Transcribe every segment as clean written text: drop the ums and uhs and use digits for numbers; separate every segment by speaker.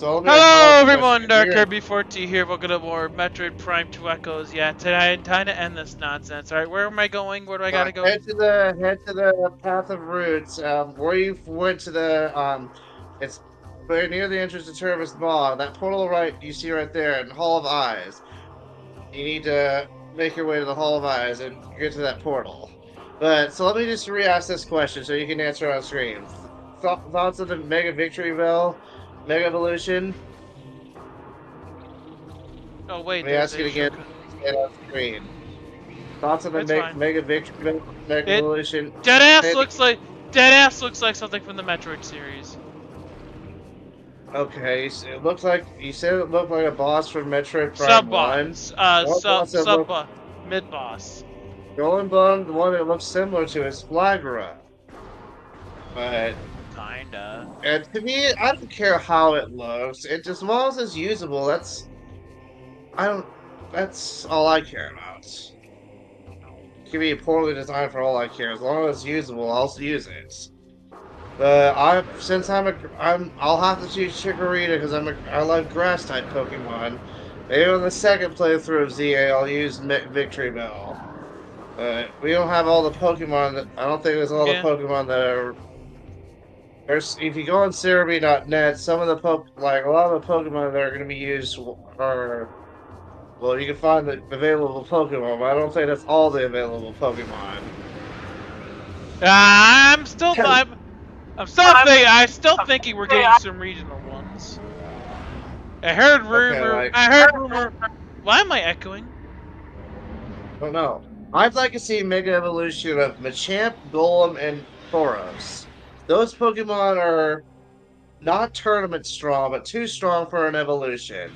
Speaker 1: So let me ask
Speaker 2: Hello
Speaker 1: a
Speaker 2: everyone,
Speaker 1: question.
Speaker 2: Dark Kirby 14 here, welcome to more Metroid Prime 2 Echoes. Yeah, today time to end this nonsense. Alright, where am I going? Where do I gotta go?
Speaker 1: head to the path of roots. Where you went to the it's very near the entrance to Terminus Maw. That portal right you see right there in Hall of Eyes. You need to make your way to the Hall of Eyes and get to that portal. But so let me just re-ask this question so you can answer on screen. Thoughts of the Mega Victory Bell, Mega Evolution?
Speaker 2: Oh wait,
Speaker 1: Let me
Speaker 2: there's
Speaker 1: ask
Speaker 2: a
Speaker 1: it again.
Speaker 2: shortcut.
Speaker 1: Say it on screen. Thoughts on the
Speaker 2: It's fine.
Speaker 1: Mega Victory Bell, Mega
Speaker 2: It
Speaker 1: Evolution?
Speaker 2: Deadass
Speaker 1: Say
Speaker 2: looks like Deadass looks like something from the Metroid series.
Speaker 1: Okay, so it looks like you said it looked like a boss from Metroid Prime
Speaker 2: Sub
Speaker 1: One.
Speaker 2: boss.
Speaker 1: One boss that
Speaker 2: Sub
Speaker 1: looked
Speaker 2: boss. Mid boss.
Speaker 1: Golden Bone, the one that looks similar to is Flagra. But
Speaker 2: Kinda.
Speaker 1: and to me, I don't care how it looks. It just as long as it's usable. I don't. That's all I care about. It can be poorly designed for all I care. As long as it's usable, I'll use it. But since I'll have to choose Chikorita because I love grass type Pokemon. Maybe on the second playthrough of ZA, I'll use Victory Bell. But we don't have all the Pokemon. I don't think there's all the
Speaker 2: Yeah.
Speaker 1: Pokemon that are. There's if you go on Cerebi.net, some of the like a lot of the Pokemon that are going to be used are well, you can find the available Pokemon, but I don't think that's all the available Pokemon.
Speaker 2: I'm still I'm still thinking we're getting some regional ones.
Speaker 1: Okay, like
Speaker 2: I heard rumor. Why am I echoing?
Speaker 1: I don't know. I'd like to see a Mega Evolution of Machamp, Golem, and Tauros. Those Pokemon are not tournament strong, but too strong for an evolution.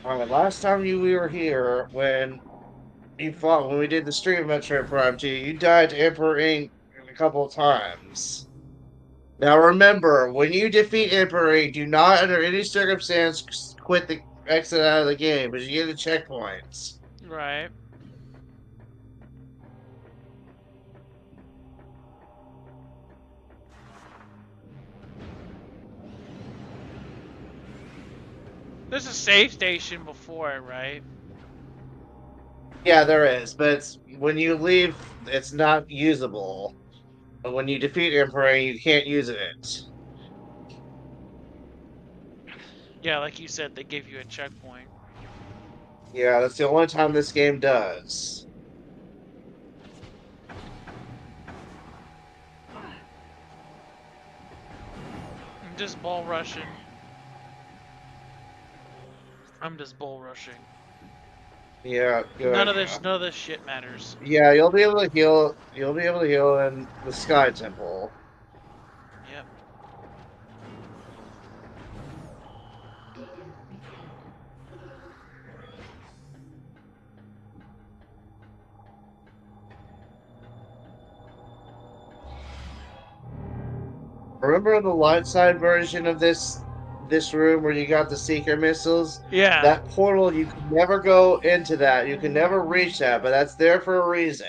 Speaker 1: Alright, last time we were here, when we did the stream of Metroid Prime 2, you died to Emperor Ink a couple of times. Now remember, when you defeat Emperor Ink, do not under any circumstance quit the exit out of the game, because you get the checkpoints.
Speaker 2: Right. There's a save station before it, right?
Speaker 1: Yeah, there is, but when you leave, it's not usable. But when you defeat Emperor, you can't use it.
Speaker 2: Yeah, like you said, they give you a checkpoint.
Speaker 1: Yeah, that's the only time this game does.
Speaker 2: I'm just bull rushing. I'm just bull rushing.
Speaker 1: Yeah, good idea.
Speaker 2: None of this shit matters.
Speaker 1: Yeah, you'll be able to heal. You'll be able to heal in the Sky Temple.
Speaker 2: Yep.
Speaker 1: Remember the light side version of this room where you got the seeker missiles?
Speaker 2: Yeah.
Speaker 1: That portal, you can never go into that. You can never reach that, but that's there for a reason.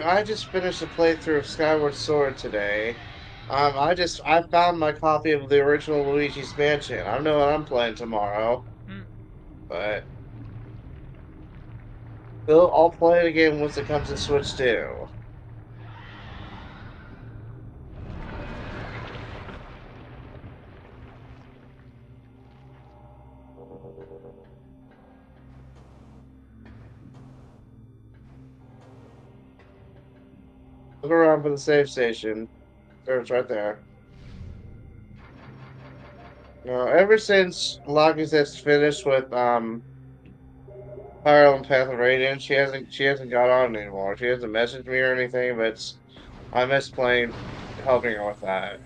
Speaker 1: I just finished a playthrough of Skyward Sword today. I found my copy of the original Luigi's Mansion. I don't know what I'm playing tomorrow,
Speaker 2: Hmm.
Speaker 1: but I'll play it again once it comes to Switch 2. Look around for the safe station. There, it's right there. No, ever since Lakizet's finished with Fire and Path of Radiance, she hasn't got on anymore. She hasn't messaged me or anything, but I miss playing, helping her with that.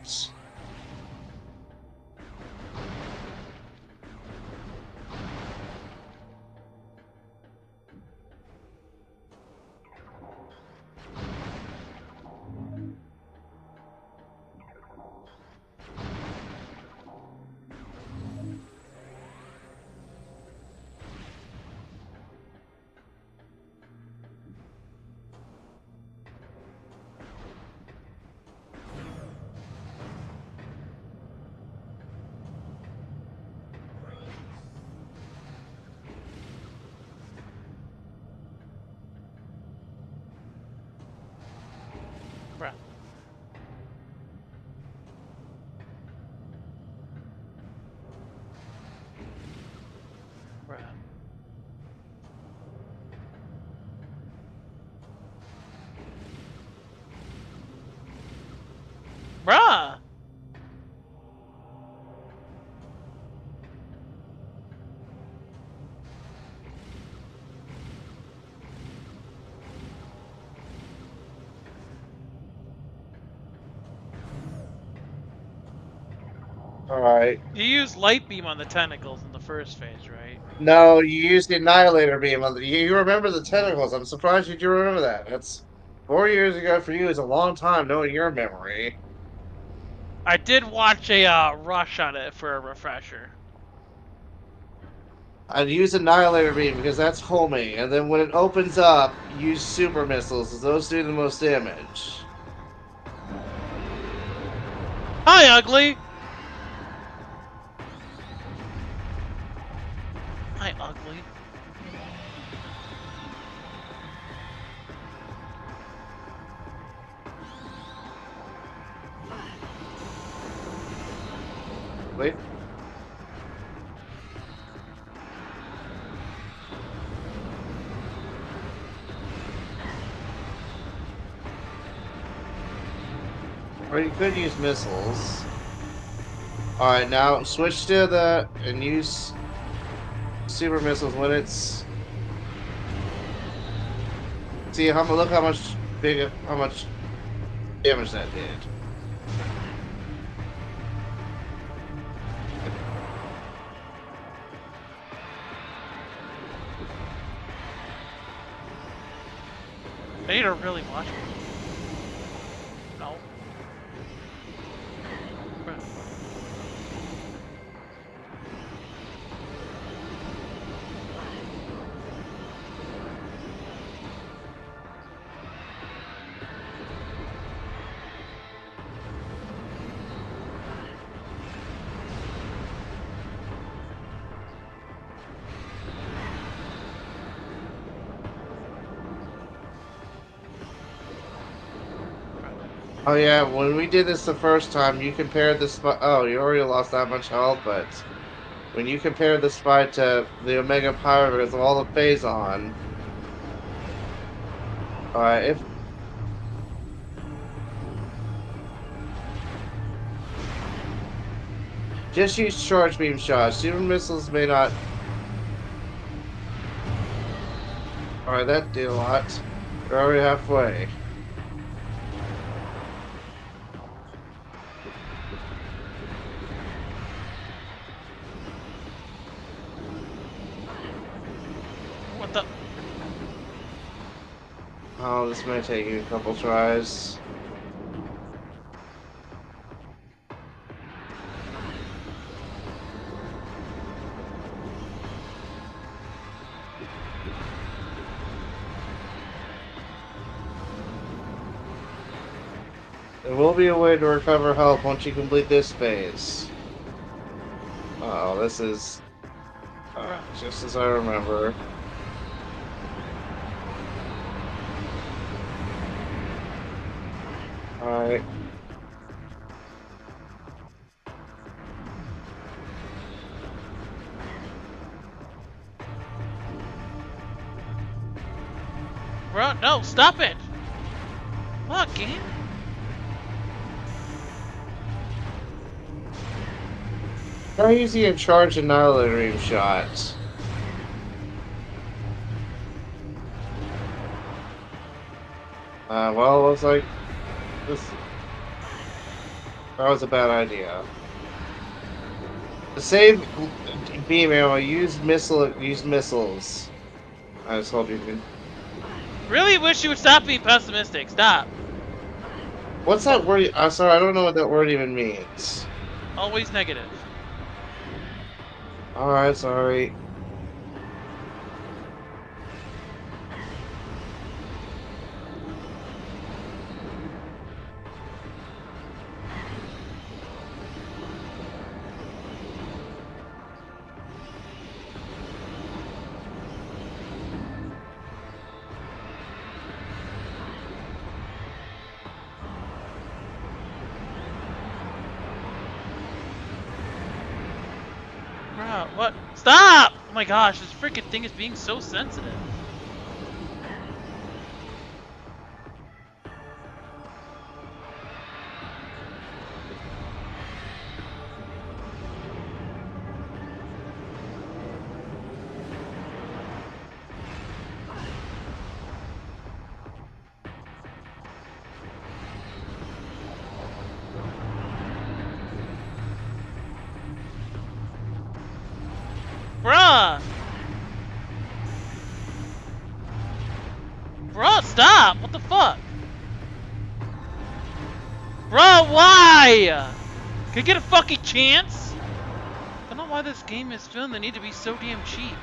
Speaker 2: Bruh. Bruh. Bruh!
Speaker 1: Alright.
Speaker 2: You use light beam on the tentacles in the first phase, right?
Speaker 1: No, you used the Annihilator Beam. You remember the tentacles. I'm surprised you do remember that. That's 4 years ago for you is a long time knowing your memory.
Speaker 2: I did watch a rush on it for a refresher.
Speaker 1: I'd use Annihilator Beam because that's homing, and then when it opens up, use Super Missiles, as those do the most damage.
Speaker 2: Hi, ugly! Hi, ugly.
Speaker 1: Wait. Or you could use missiles. Alright, now switch to and use Super Missiles when it's... See, look how much damage that did.
Speaker 2: I need to really watch it. No. Bruh.
Speaker 1: Oh yeah, when we did this the first time, you compared this fight. Oh, you already lost that much health, but when you compared this fight to the Omega Power because of all the phase on. Alright, if just use charge beam shots. Super missiles may not. Alright, that did a lot. We're already halfway.
Speaker 2: What the?
Speaker 1: Oh, this may take you a couple tries. There will be a way to recover health once you complete this phase. Oh, this is just as I remember. Alright.
Speaker 2: Bro, no, stop it! Fuck, game.
Speaker 1: Try using a charge annihilator shot. Well, it looks like this. That was a bad idea. To save beam ammo, use missiles. I just hope you can.
Speaker 2: Really wish you would stop being pessimistic. Stop.
Speaker 1: What's that word? I'm sorry, I don't know what that word even means.
Speaker 2: Always negative.
Speaker 1: Alright, sorry.
Speaker 2: Bro, what? Stop! Oh my gosh, this freaking thing is being so sensitive. Bruh! Bruh, stop! What the fuck? Bruh, why? Can I get a fucking chance? I don't know why this game is feeling the need to be so damn cheap.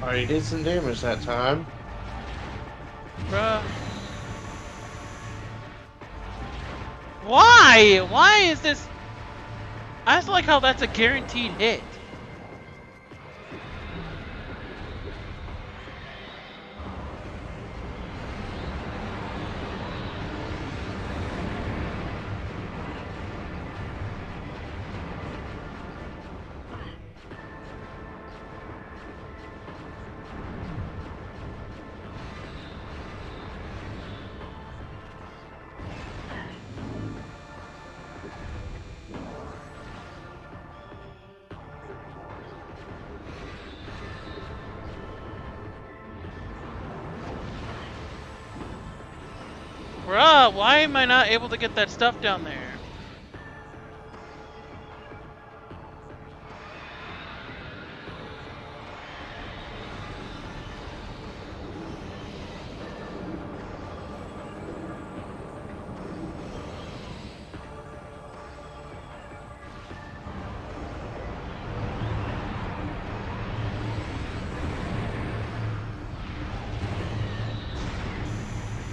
Speaker 1: Alright, you did some damage that time.
Speaker 2: Bruh. Why? Why is this? I just like how that's a guaranteed hit. Bruh, why am I not able to get that stuff down there?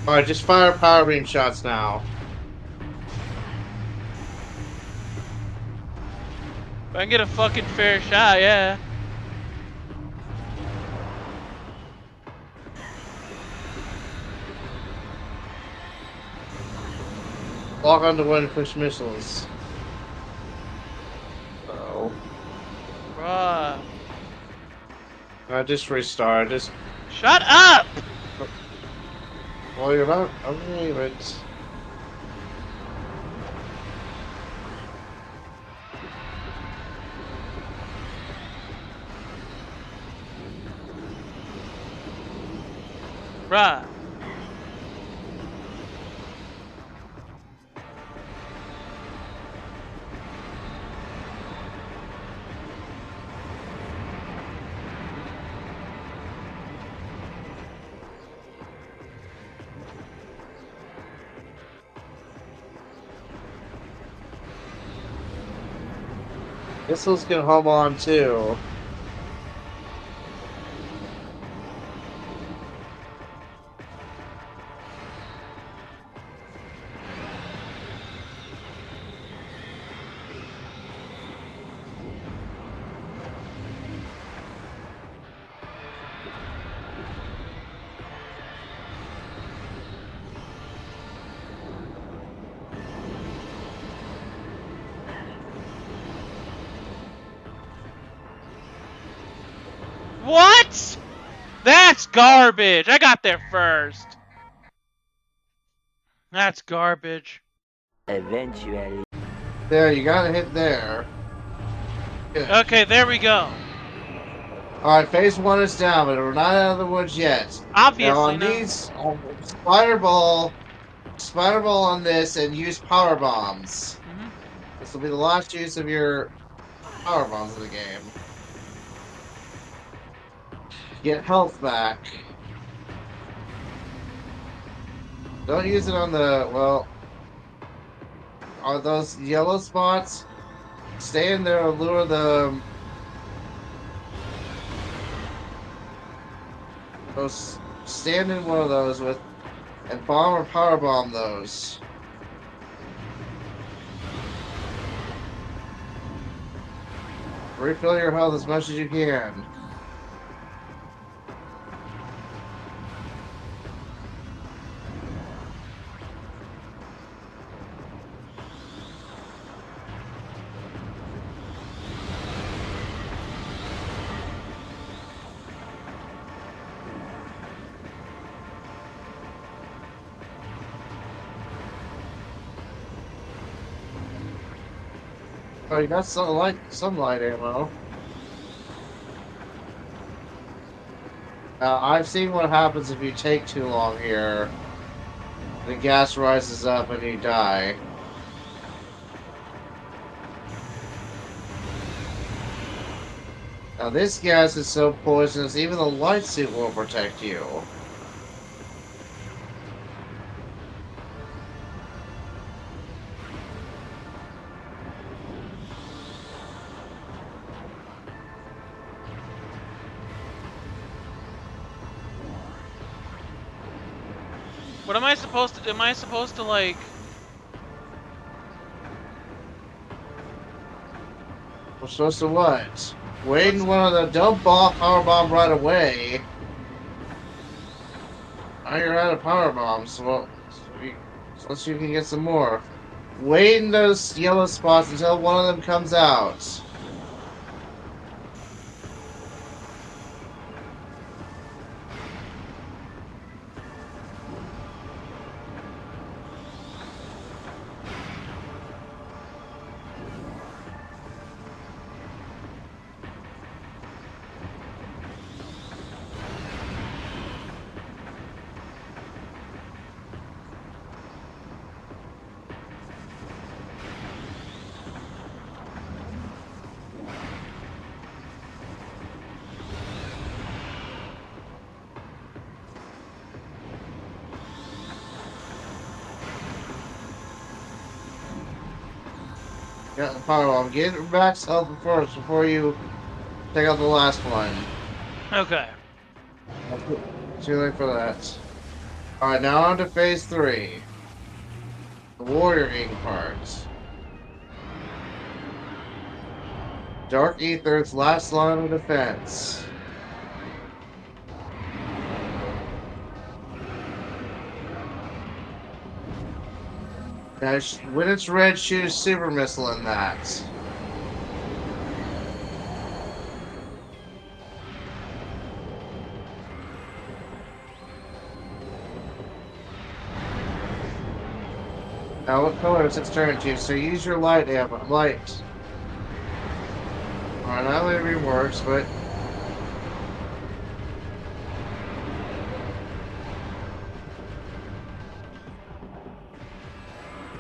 Speaker 1: Alright, just fire power beam shots now.
Speaker 2: If I can get a fucking fair shot, yeah.
Speaker 1: Lock onto one and push missiles. Uh-oh.
Speaker 2: Bruh.
Speaker 1: Just restart. Just.
Speaker 2: Shut up!
Speaker 1: Well, you're about. Okay, but.
Speaker 2: Bruh.
Speaker 1: Missiles can home on too.
Speaker 2: What? That's garbage. I got there first. That's garbage.
Speaker 3: Eventually.
Speaker 1: There, you gotta hit there. Good.
Speaker 2: Okay, there we go.
Speaker 1: Alright, phase 1 is down, but we're not out of the woods yet. Now
Speaker 2: Obviously,
Speaker 1: on
Speaker 2: no.
Speaker 1: these, Spider Ball on this and use power bombs.
Speaker 2: Mm-hmm.
Speaker 1: This will be the last use of your power bombs in the game. Get health back. Don't use it on the, well, on those yellow spots. Stay in there and lure the... Those, stand in one of those with, and bomb or power bomb those. Refill your health as much as you can. Oh, you got some light ammo. I've seen what happens if you take too long here. The gas rises up and you die. Now this gas is so poisonous, even the light suit won't protect you.
Speaker 2: What am I supposed to? Am I supposed to like?
Speaker 1: We're supposed to what? Wait in one of the dump off power bomb right away. Now you're out of power bombs. Well, unless you can get some more. Wait in those yellow spots until one of them comes out. Got the power bomb. Get max health first before you take out the last one.
Speaker 2: Okay.
Speaker 1: Too late for that. Alright, now on to phase 3. The warrior ink part. Dark Ether's last line of defense. Now, when it's red, shoot a super missile in that. Now, what color is it turn to? So use your light ammo. Light. Alright, not that it works, but.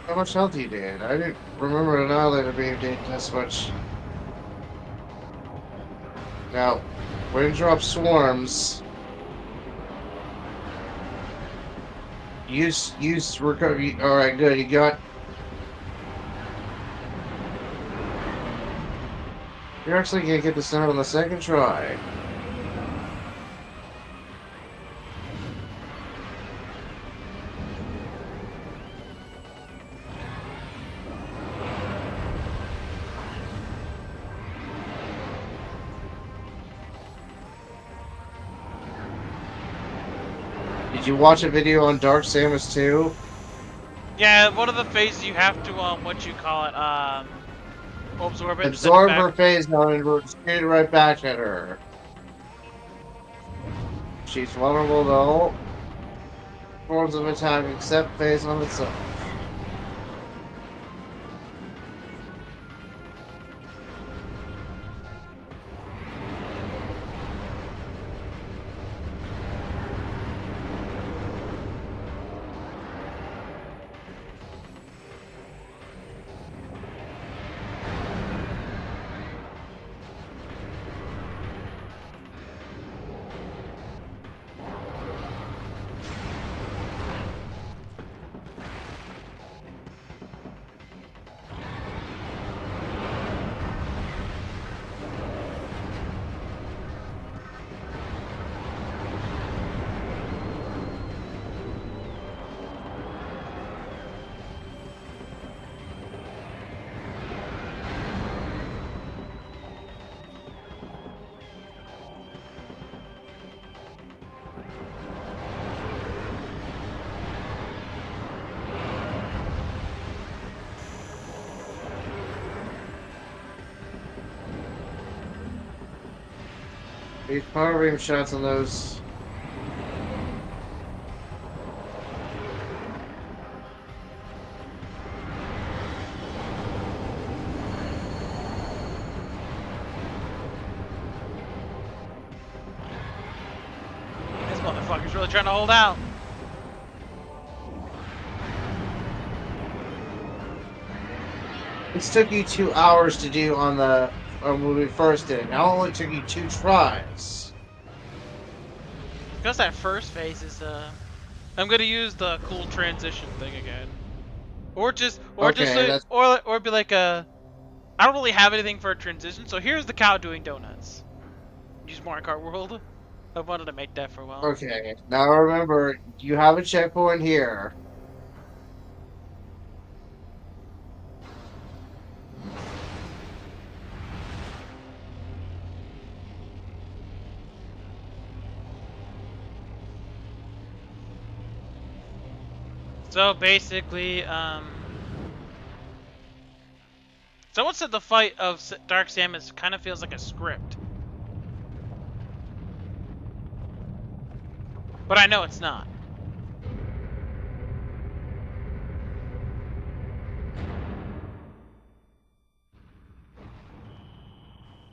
Speaker 1: How much health you did? I didn't remember an annihilator being taking this much. Now, when it drops swarms, use recovery. All right, good. You got. You're actually gonna get this done on the second try. Did you watch a video on Dark Samus 2?
Speaker 2: Yeah, one of the phases you have to what you call it, absorb it. And send it
Speaker 1: Absorb
Speaker 2: back.
Speaker 1: her phase now and shoot it right back at her. She's vulnerable to all forms of attack except phase on itself. These power beam shots on those.
Speaker 2: This motherfucker's really trying to hold out.
Speaker 1: This took you 2 hours to do on the when we first did it. Now it only took you 2 tries.
Speaker 2: Because that first phase is I'm gonna use the cool transition thing again, or be like I don't really have anything for a transition, so here's the cow doing donuts. Use Mario Kart World. I wanted to make that for a while.
Speaker 1: Okay, now remember, you have a checkpoint here.
Speaker 2: So basically, someone said the fight of Dark Samus kind of feels like a script. But I know it's not.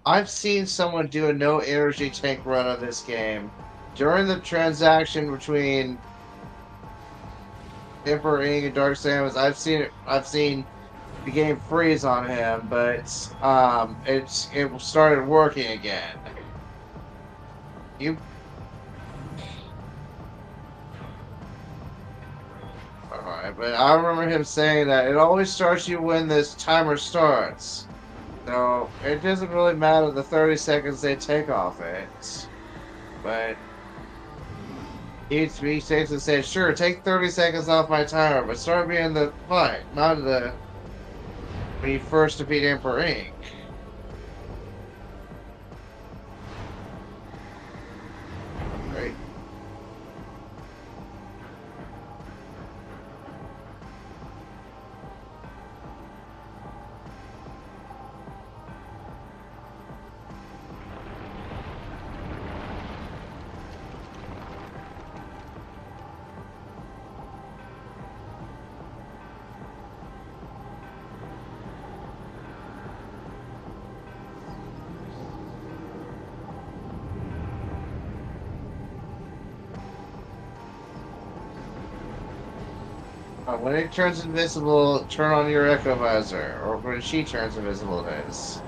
Speaker 1: I've seen someone do a no energy tank run of this game. During the transaction between Emperor Ing and Dark Samus, I've seen the game freeze on him, but it started working again. Alright, but I remember him saying that it always starts you when this timer starts. So it doesn't really matter the 30 seconds they take off it. But he takes and says, sure, take 30 seconds off my timer, but start me in the fight, not when you first defeat Emperor Ink. Right. When it turns invisible, turn on your echo visor, or when she turns invisible, it is.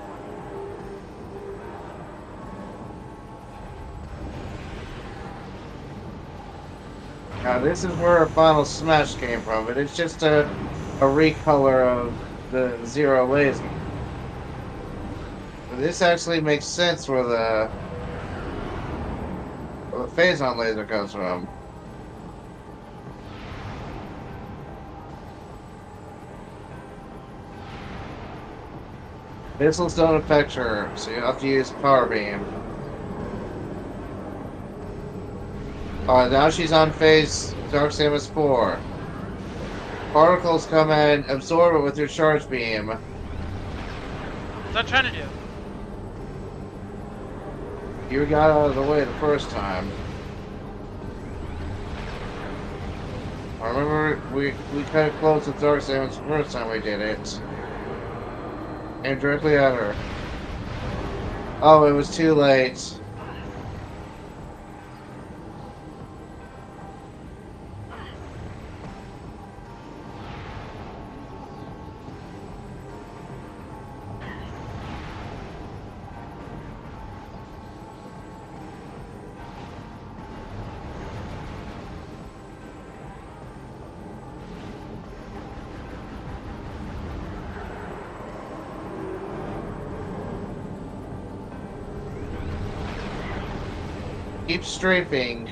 Speaker 1: Now this is where a Final Smash came from, but it's just a recolor of the Zero Laser. This actually makes sense where the phazon laser comes from. Missiles don't affect her, so you have to use power beam. Alright, now she's on phase Dark Samus 4. Particles come in, absorb it with your charge beam.
Speaker 2: What's that trying to do?
Speaker 1: You got out of the way the first time. I remember we kind of close with Dark Samus the first time we did it. Aimed directly at her. Oh, it was too late. Keep strafing.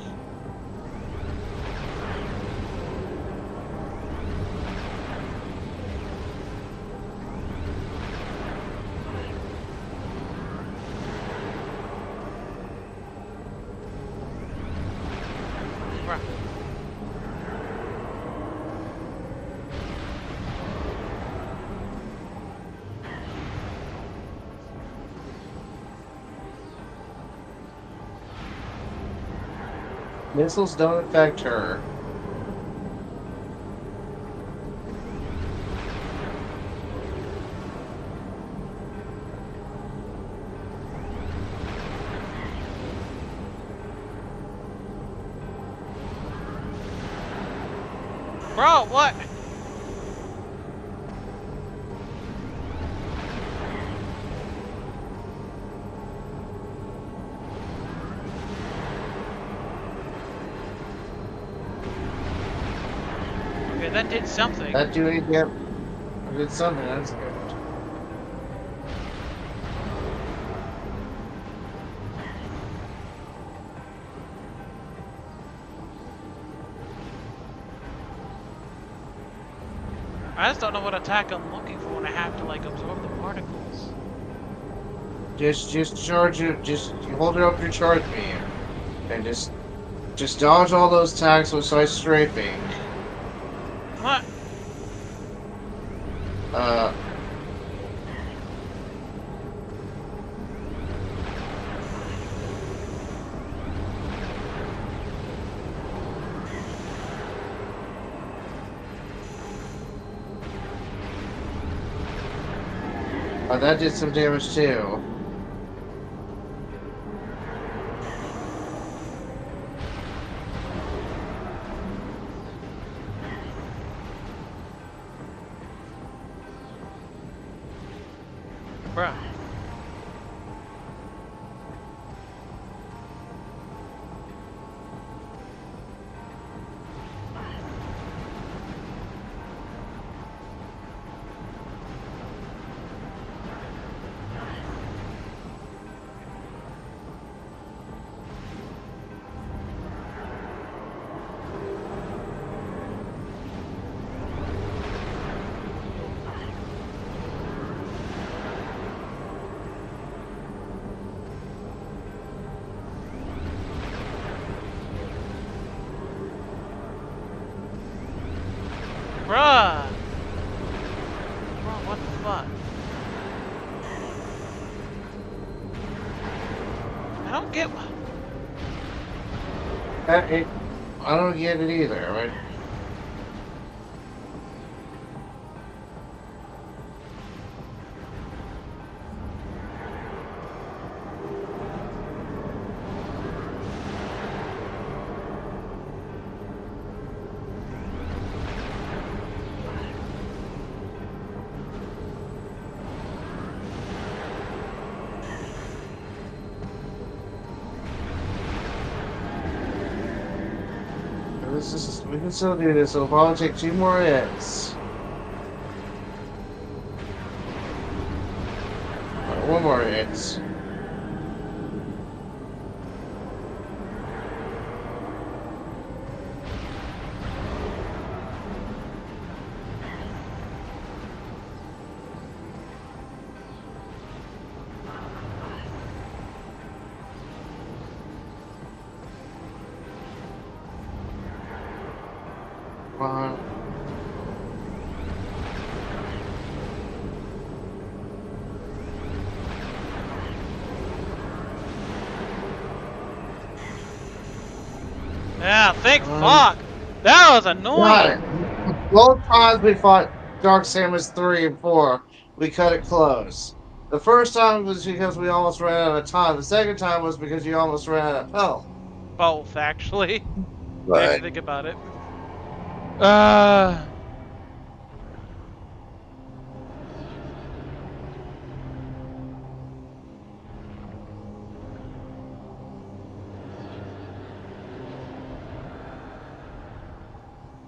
Speaker 1: Missiles don't affect her.
Speaker 2: Bro, what? Okay, that did something.
Speaker 1: That doing, yep. Did something, that's good.
Speaker 2: I just don't know what attack I'm looking for when I have to like absorb the particles.
Speaker 1: Just charge it, just hold it up your charge beam. And just dodge all those attacks with side strafing.
Speaker 2: What?
Speaker 1: That did some damage too.
Speaker 2: Bruh. Bruh! Bro, what the fuck? I don't get what.
Speaker 1: I don't get it either, right? We can still do this. It'll probably take 2 more hits. One more hit.
Speaker 2: Yeah, thank fuck. That was annoying.
Speaker 1: Both times we fought Dark Samus 3 and 4, we cut it close. The first time was because we almost ran out of time. The second time was because you almost ran out of health.
Speaker 2: Both, actually.
Speaker 1: Right.
Speaker 2: If you think about it.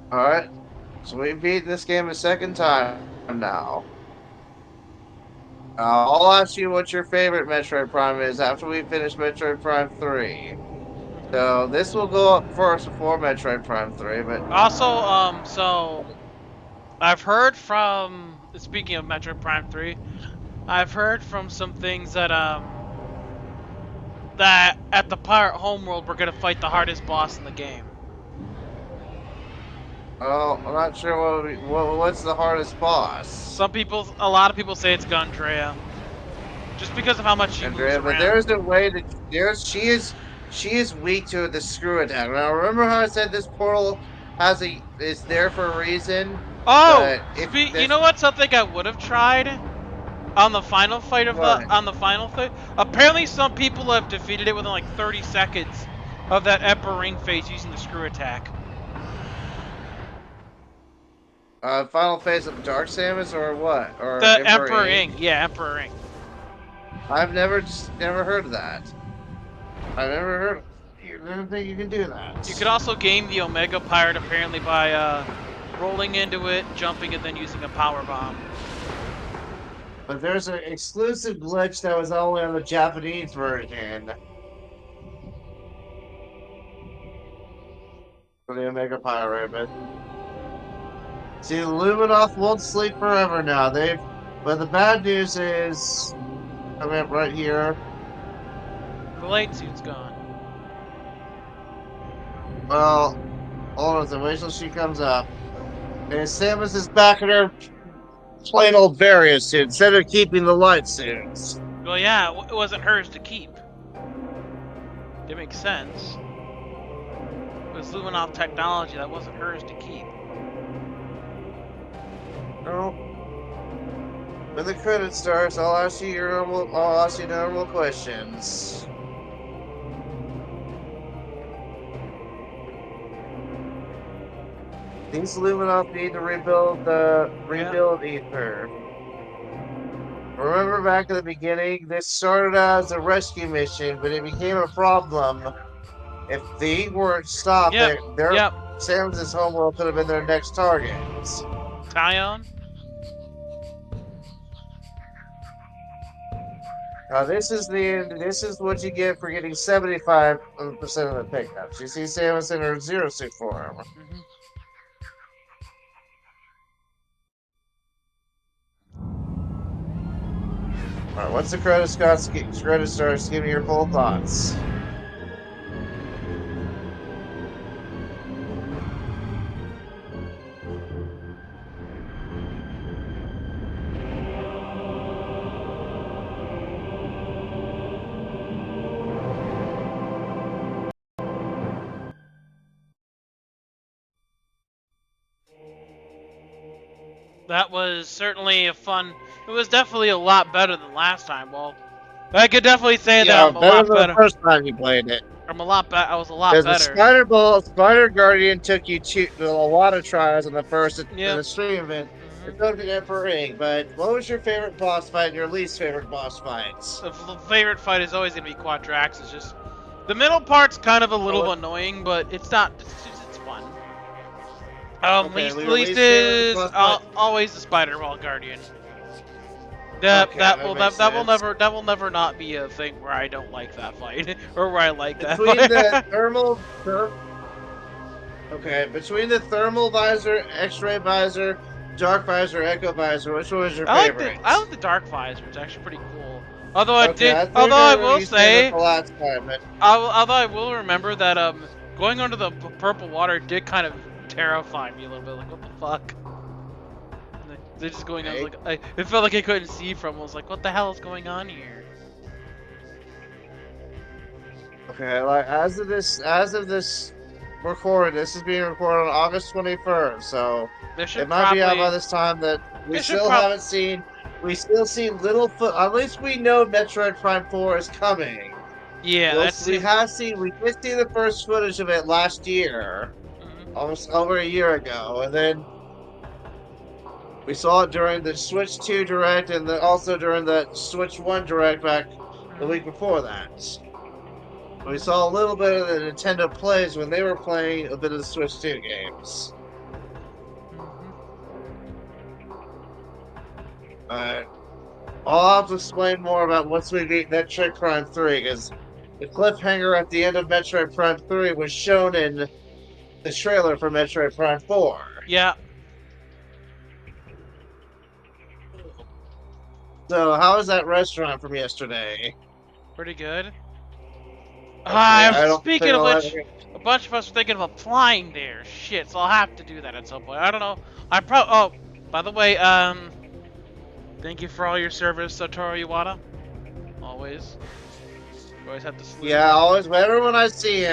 Speaker 1: Alright. So we beat this game a second time now. I'll ask you what your favorite Metroid Prime is after we finish Metroid Prime 3. So this will go up first before Metroid Prime 3, but...
Speaker 2: Also, so... I've heard from... Speaking of Metroid Prime 3, I've heard from some things that, that at the Pirate Homeworld we're gonna fight the hardest boss in the game.
Speaker 1: Oh, I'm not sure what's the hardest boss.
Speaker 2: A lot of people say it's Gundrea. Just because of how much she moves around.
Speaker 1: But there's a way that she is weak to the screw attack. Now remember how I said this portal is there for a reason?
Speaker 2: Oh, you know what? Something I would have tried on the final fight of apparently some people have defeated it within like 30 seconds of that Emperor Ring phase using the screw attack.
Speaker 1: Final phase of Dark Samus or what? Or
Speaker 2: the Emperor Ring. Yeah, Emperor Ring.
Speaker 1: I've never heard of that. I've never heard. I don't think you can do that.
Speaker 2: You could also game the Omega Pirate apparently by rolling into it, jumping, and then using a power bomb.
Speaker 1: But there's an exclusive glitch that was only on the Japanese version for the Omega Pirate. But see, Luminoff won't sleep forever now. But the bad news is, I mean, right here.
Speaker 2: The light suit's gone.
Speaker 1: Well, hold on, so wait till she comes up. And Samus is back in her plain old Varia suit instead of keeping the light suits.
Speaker 2: Well, yeah, it wasn't hers to keep. It makes sense. It was Luminoff technology that wasn't hers to keep.
Speaker 1: No. When the credits starts, I'll ask you normal questions. These Luminoff need to rebuild Ether. Remember back at the beginning, this started out as a rescue mission, but it became a problem. If they weren't stopped, Samus's homeworld could have been their next target.
Speaker 2: Tyon?
Speaker 1: Now this is what you get for getting 75% of the pickups. You see Samus in her Zero Suit form. Alright, once the credit starts, give me your full thoughts.
Speaker 2: That was certainly a fun... It was definitely a lot better than last time. Well, I could definitely say that I'm a lot better.
Speaker 1: The first time you played it.
Speaker 2: I was a lot better.
Speaker 1: Because the Spider Guardian took you a lot of trials in the first in the stream event. It took an Emperor Ring, but what was your favorite boss fight and your least favorite boss fights?
Speaker 2: The favorite fight is always going to be Quadrax. It's just... The middle part's kind of a little annoying, but it's not... It's fun. Least is always the Spider Guardian.
Speaker 1: Okay, makes
Speaker 2: that
Speaker 1: sense.
Speaker 2: will never not be a thing where I don't like that fight or where I like that
Speaker 1: Between the
Speaker 2: fight.
Speaker 1: between the thermal visor, X-ray visor, dark visor, echo visor, which one was your
Speaker 2: I
Speaker 1: favorite?
Speaker 2: like the dark visor. It's actually pretty cool.
Speaker 1: Okay, I
Speaker 2: Although
Speaker 1: think I
Speaker 2: I
Speaker 1: remember
Speaker 2: will
Speaker 1: you saying that
Speaker 2: say,
Speaker 1: the last time, but
Speaker 2: although I will remember that going under the purple water did kind of terrify me a little bit. Like what the fuck? They're just going on
Speaker 1: okay.
Speaker 2: like it felt like I couldn't see from. I was like, what the hell is going on here?
Speaker 1: Okay, like as of this recording, this is being recorded on August 21st, so
Speaker 2: There
Speaker 1: it
Speaker 2: should
Speaker 1: might be out by
Speaker 2: probably
Speaker 1: this time that we
Speaker 2: it should
Speaker 1: still
Speaker 2: prob
Speaker 1: haven't seen. We still see little foot. At least we know Metroid Prime 4 is coming.
Speaker 2: yeah, that
Speaker 1: We
Speaker 2: seems.
Speaker 1: have seen. We did see the first footage of it last year,
Speaker 2: Mhm.
Speaker 1: almost over a year ago, and then we saw it during the Switch 2 Direct, and then also during the Switch 1 Direct back the week before that. We saw a little bit of the Nintendo plays when they were playing a bit of the Switch 2 games.
Speaker 2: Mhm.
Speaker 1: Uh, I'll have to explain more about once we beat Metroid Prime 3, because the cliffhanger at the end of Metroid Prime 3 was shown in the trailer for Metroid Prime 4.
Speaker 2: Yeah,
Speaker 1: So, how was that restaurant from yesterday?
Speaker 2: pretty good.
Speaker 1: Okay, I don't
Speaker 2: Speaking
Speaker 1: think
Speaker 2: of
Speaker 1: I'll ever.
Speaker 2: which, a bunch of us were thinking of applying there. Shit, so I'll have to do that at some point. I don't know. Oh, by the way, thank you for all your service, Satoru Iwata. Always, you always have to salute.
Speaker 1: Yeah, always. Whenever I see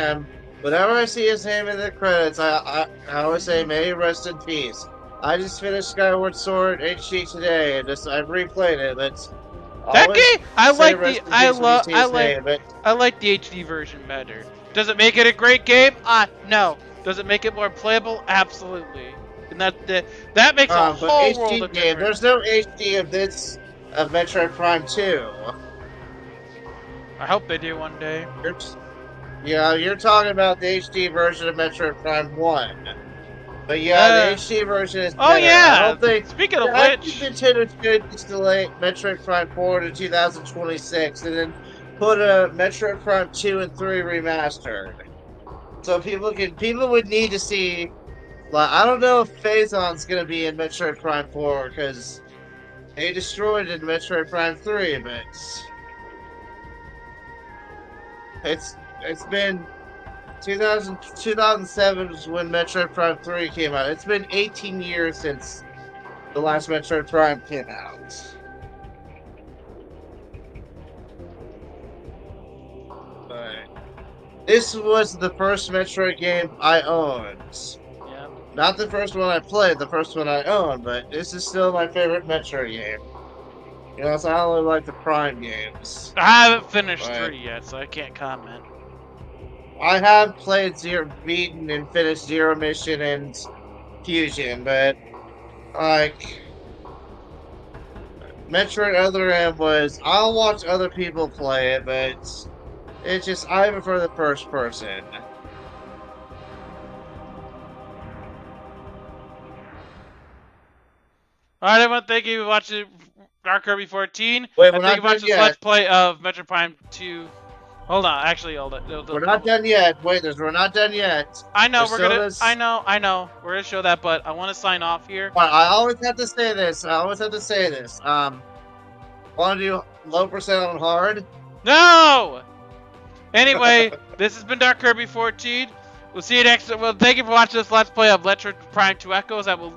Speaker 1: his name in the credits, I always say, "May he rest in peace." I just finished Skyward Sword HD today, and just I've replayed it. But I
Speaker 2: That
Speaker 1: always
Speaker 2: game,
Speaker 1: say "rest in peace" when you see his name. But
Speaker 2: I like the HD version better. Does it make it a great game? No. Does it make it more playable? Absolutely. And that makes a
Speaker 1: but
Speaker 2: whole world
Speaker 1: HD
Speaker 2: of
Speaker 1: game,
Speaker 2: difference.
Speaker 1: there's no HD of this of Metroid Prime 2.
Speaker 2: I hope they do one day.
Speaker 1: You're, yeah, you're talking about the HD version of Metroid Prime 1. But yeah, the
Speaker 2: Uh,
Speaker 1: HD version is
Speaker 2: oh
Speaker 1: better. I
Speaker 2: yeah.
Speaker 1: don't think.
Speaker 2: Speaking of
Speaker 1: Yeah, I think
Speaker 2: which,
Speaker 1: Nintendo should just delay Metroid Prime 4 to 2026 and then put a Metroid Prime 2 and 3 remastered. So people would need to see. Like, I don't know if Phazon's gonna be in Metroid Prime 4 because they destroyed it in Metroid Prime 3, but it's been 2007 is when Metroid Prime 3 came out. It's been 18 years since the last Metroid Prime came out. But this was the first Metroid game I owned.
Speaker 2: yeah,
Speaker 1: Not the first one I played, the first one I owned, but this is still my favorite Metroid game. You know, so I only like the Prime games.
Speaker 2: I haven't finished
Speaker 1: But
Speaker 2: 3 yet, so I can't comment.
Speaker 1: I have played beaten and finished Zero Mission and Fusion, but like Metroid Other M was I'll watch other people play it, but it's just I prefer the first person.
Speaker 2: Alright, everyone, thank you for watching Dark Kirby 14.
Speaker 1: Wait,
Speaker 2: I
Speaker 1: we're
Speaker 2: thank you
Speaker 1: not
Speaker 2: for
Speaker 1: done
Speaker 2: watching this
Speaker 1: yet.
Speaker 2: Let's Play of Metro Prime 2. Hold on, actually, hold it.
Speaker 1: We're not done yet. Wait, we're not done yet.
Speaker 2: I know
Speaker 1: There's
Speaker 2: we're
Speaker 1: still
Speaker 2: gonna.
Speaker 1: this.
Speaker 2: I know. We're gonna show that, but I want to sign off here.
Speaker 1: I always have to say this. I always have to say this. Want to do low percent on hard?
Speaker 2: No. Anyway, this has been Dark Kirby 14. We'll see you next. Well, thank you for watching this Let's Play of Metroid Prime 2 Echoes. I will.